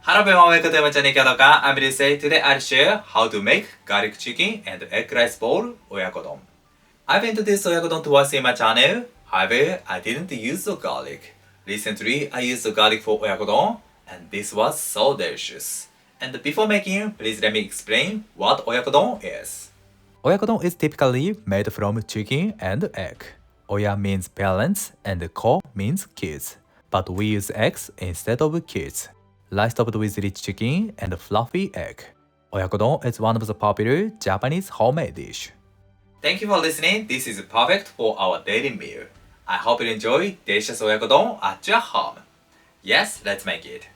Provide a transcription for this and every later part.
Hello everyone, welcome to my channel OYAKODON. I'm Ryusei. Today I'll share how to make garlic chicken and egg rice bowl OYAKODON. I've introduced OYAKODON twice in my channel, however, I didn't use the garlic. Recently, I used the garlic for OYAKODON, and this was so delicious. And before making, please let me explain what OYAKODON is. OYAKODON is typically made from chicken and egg. Oya means parents and ko means kids, but we use eggs instead of kids. Rice topped with rich chicken and fluffy egg. Oyakodon is one of the popular Japanese homemade dish. Thank you for listening. This is perfect for our daily meal. I hope you enjoy delicious oyakodon at your home. Yes, let's make it.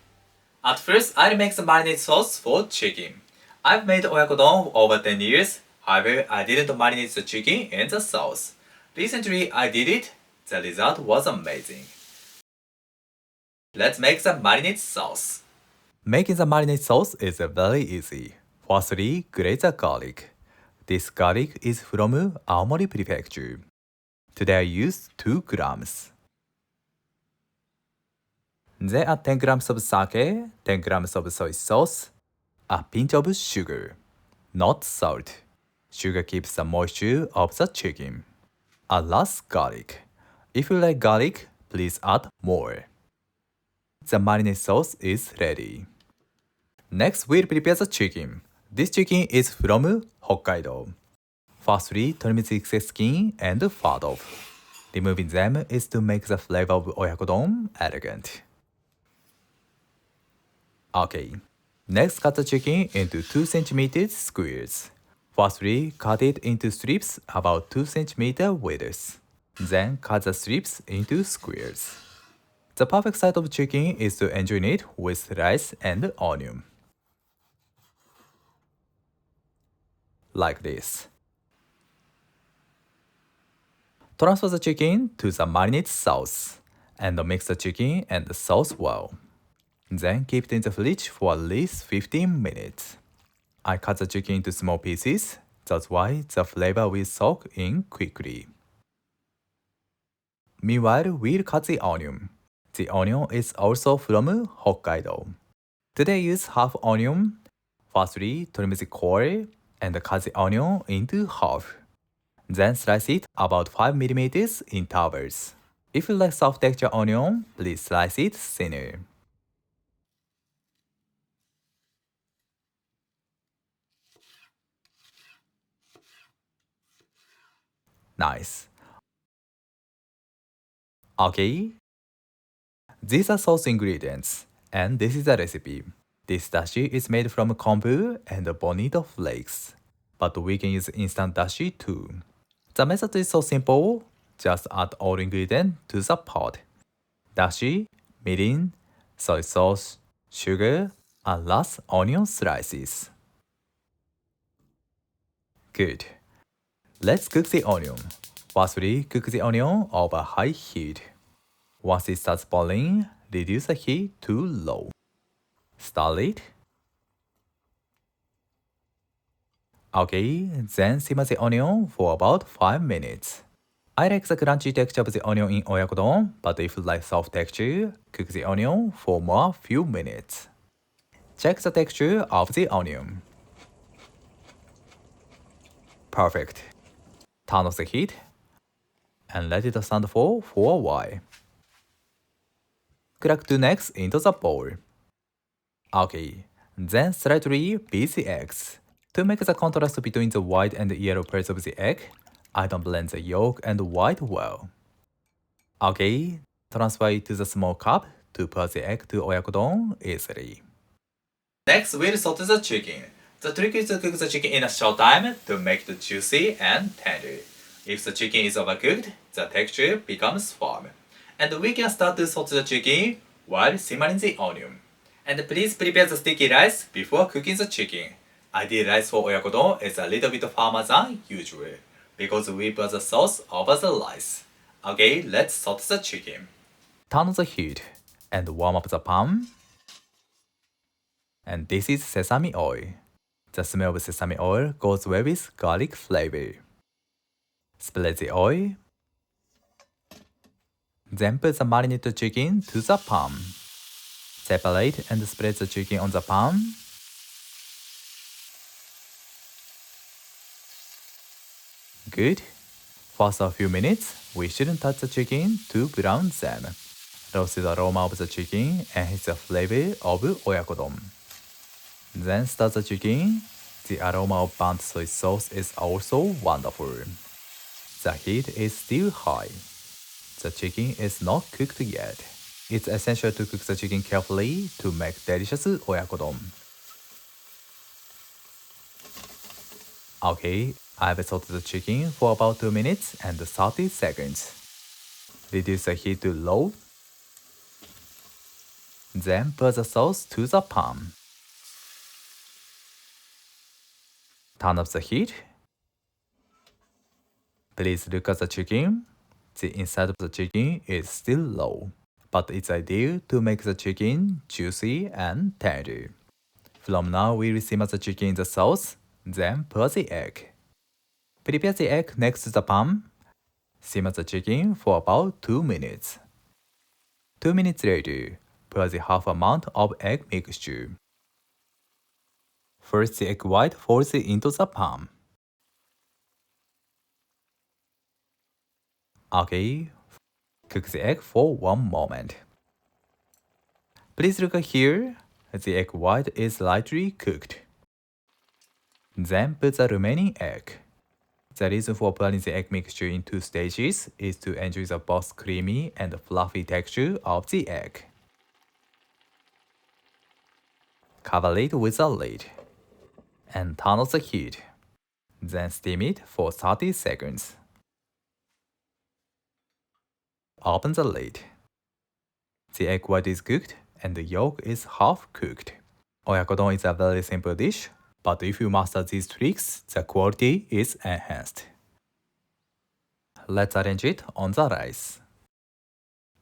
At first, I'll make the marinade sauce for chicken. I've made oyakodon over 10 years. However, I didn't marinate the chicken in the sauce. Recently, I did it. The result was amazing. Let's make the marinade sauce. Making the marinade sauce is very easy. Firstly, grate the garlic. This garlic is from Aomori Prefecture. Today I use 2 grams. Then add 10 grams of sake, 10 grams of soy sauce, a pinch of sugar, not salt. Sugar keeps the moisture of the chicken. Add last garlic. If you like garlic, please add more. The marinade sauce is ready. Next, we'll prepare the chicken. This chicken is from Hokkaido. Firstly, trim the excess skin and fat off. Removing them is to make the flavor of oyakodon elegant. Okay. Next, cut the chicken into 2 cm squares. Firstly, cut it into strips about 2 cm width. Then, cut the strips into squares. The perfect size of chicken is to enjoy it with rice and onion. Like this. Transfer the chicken to the marinade sauce and mix the chicken and the sauce well. Then keep it in the fridge for at least 15 minutes. I cut the chicken into small pieces, that's why the flavor will soak in quickly. Meanwhile, we'll cut the onion. The onion is also from Hokkaido. Today I use half onion. Firstly, trim the core and cut the onion into half. Then slice it about 5 mm in towers. If you like soft texture onion, please slice it thinner. Nice. Okay. These are sauce ingredients, and this is the recipe. This dashi is made from kombu and bonito flakes, but we can use instant dashi too. The method is so simple, just add all ingredients to the pot. Dashi, mirin, soy sauce, sugar, and last onion slices. Good. Let's cook the onion. Firstly, cook the onion over high heat. Once it starts boiling, reduce the heat to low. Stir it. Okay, then simmer the onion for about 5 minutes. I like the crunchy texture of the onion in oyakodon, but if you like soft texture, cook the onion for more few minutes. Check the texture of the onion. Perfect. Turn off the heat and let it stand for a while. Crack 2 eggs into the bowl. Okay, then slightly beat the eggs. To make the contrast between the white and yellow parts of the egg, I don't blend the yolk and white well. Okay, transfer it to the small cup to pour the egg to oyakodon easily. Next, we'll saute the chicken. The trick is to cook the chicken in a short time to make it juicy and tender. If the chicken is overcooked, the texture becomes firm. And we can start to saute the chicken while simmering the onion. And please prepare the sticky rice before cooking the chicken. Ideal rice for oyakodon is a little bit firmer than usual, because we put the sauce over the rice. Okay, let's saute the chicken. Turn on the heat and warm up the pan. And this is sesame oil. The smell of sesame oil goes well with garlic flavor. Spread the oil. Then put the marinated chicken to the pan. Separate and spread the chicken on the pan. Good. First a few minutes, we shouldn't touch the chicken to brown them. Roast the aroma of the chicken enhance the flavor of oyakodon. Then start the chicken. The aroma of burnt soy sauce is also wonderful. The heat is still high. The chicken is not cooked yet. It's essential to cook the chicken carefully to make delicious oyakodon. Okay, I've sauteed the chicken for about 2 minutes and 30 seconds. Reduce the heat to low. Then put the sauce to the pan. Turn up the heat. Please look at the chicken. The inside of the chicken is still low, but it's ideal to make the chicken juicy and tender. From now, we will simmer the chicken in the sauce, then pour the egg. Prepare the egg next to the pan. Simmer the chicken for about 2 minutes. 2 minutes later, pour the half amount of egg mixture. First, the egg white falls into the pan. Okay, cook the egg for 1 moment. Please look here. The egg white is lightly cooked. Then put the remaining egg. The reason for pouring the egg mixture in 2 stages is to enjoy the both creamy and fluffy texture of the egg. Cover it with a lid and turn off the heat. Then steam it for 30 seconds. Open the lid. The egg white is cooked and the yolk is half cooked. Oyakodon is a very simple dish, but if you master these tricks, the quality is enhanced. Let's arrange it on the rice.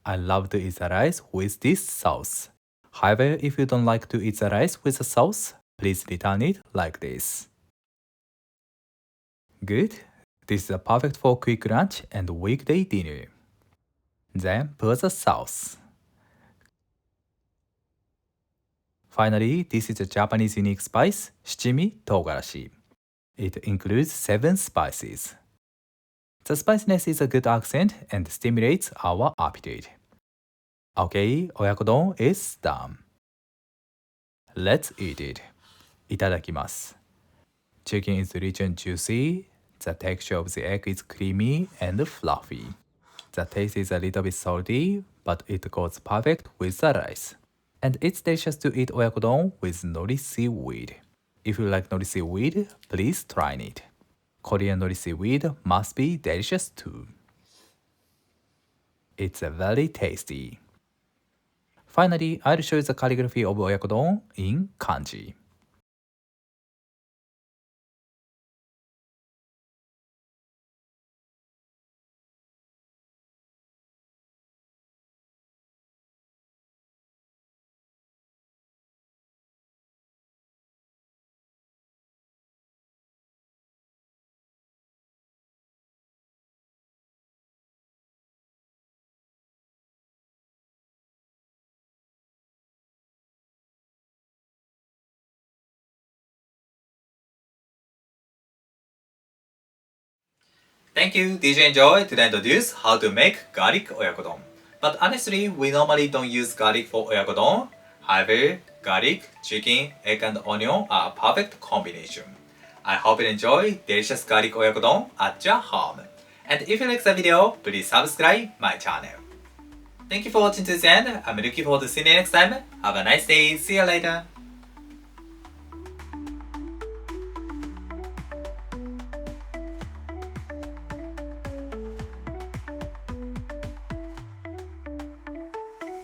I love to eat the rice with this sauce. However, if you don't like to eat the rice with the sauce, please return it like this. Good. This is perfect for quick lunch and weekday dinner. Then pour the sauce. Finally, this is a Japanese unique spice, shichimi togarashi. It includes 7 spices. The spiciness is a good accent and stimulates our appetite. Okay, oyakodon is done. Let's eat it. Itadakimasu. Chicken is rich and juicy. The texture of the egg is creamy and fluffy. The taste is a little bit salty, but it goes perfect with the rice. And it's delicious to eat oyakodon with nori seaweed. If you like nori seaweed, please try it. Korean nori seaweed must be delicious too. It's very tasty. Finally, I'll show you the calligraphy of oyakodon in kanji. Thank you. Did you enjoy? Today I introduced how to make garlic oyakodon. But honestly, we normally don't use garlic for oyakodon. However, garlic, chicken, egg and onion are a perfect combination. I hope you enjoy delicious garlic oyakodon at your home. And if you like the video, please subscribe my channel. Thank you for watching to the end. I'm looking forward to seeing you next time. Have a nice day. See you later.